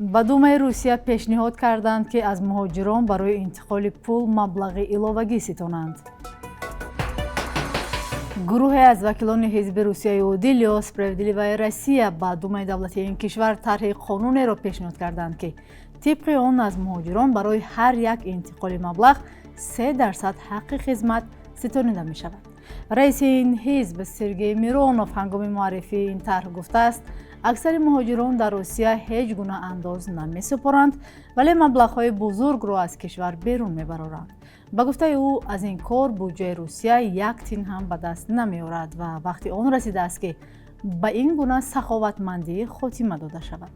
ба Думаи Русия пешниҳод карданд, ки аз муҳоҷирон барои интиқоли пул маблағи иловагӣ ситонанд. гурӯҳе аз вакилони ҳизби Русияи Удилио Справедливая Россия ба Думаи давлатии ин кишвар тарҳи қонунеро пешниҳод карданд, ки тибқи он аз муҳоҷирон барои ҳар як интиқоли маблағ 3% ҳаққи хизмат ситонида мешавад. раиси ин ҳизб Сергей Миронов ҳангоми муаррифии ин тарҳ гуфтааст, аксари муҳоҷирон дар Русия ҳеҷ гуна андоз намесупоранд, вале маблағҳои бузургро аз кишвар берун мебароранд. ба гуфтаи ӯ, аз ин кор буҷаи Русия як тин ҳам ба даст намеорад ва вақти он расидааст, ки ба ин гуна саховатмандӣ хотима дода шавад.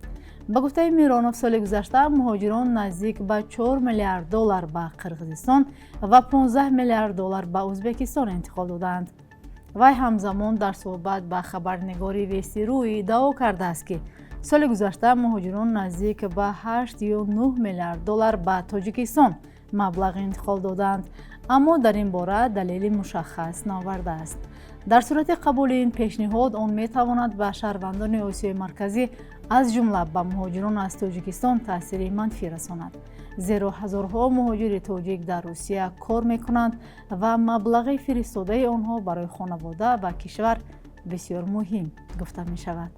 ба гуфтаи Миронов, соли гузашта муҳоҷирон наздик ба $4 миллиард ба Қирғизистон ва $15 миллиард ба Узбекистон интиқол доданд. вай ҳамзамон дар суҳбат ба хабарнигори Вестирӯ иддао кардааст, ки соли гузашта муҳоҷирон наздик ба $8 ё $9 миллиард ба Тоҷикистон маблағ интиқол доданд, аммо дар ин бора далели мушаххас наовардааст. дар сурати қабули ин пешниҳод, он метавонад ба шаҳрвандони Осиёи Марказӣ, аз ҷумла ба муҳоҷирон аз Тоҷикистон таъсири манфӣ расонад, зеро ҳазорҳо муҳоҷири тоҷик дар Русия кор мекунанд ва маблағи фиристодаи онҳо барои хонавода ва кишвар бисёр муҳим гуфта мешавад.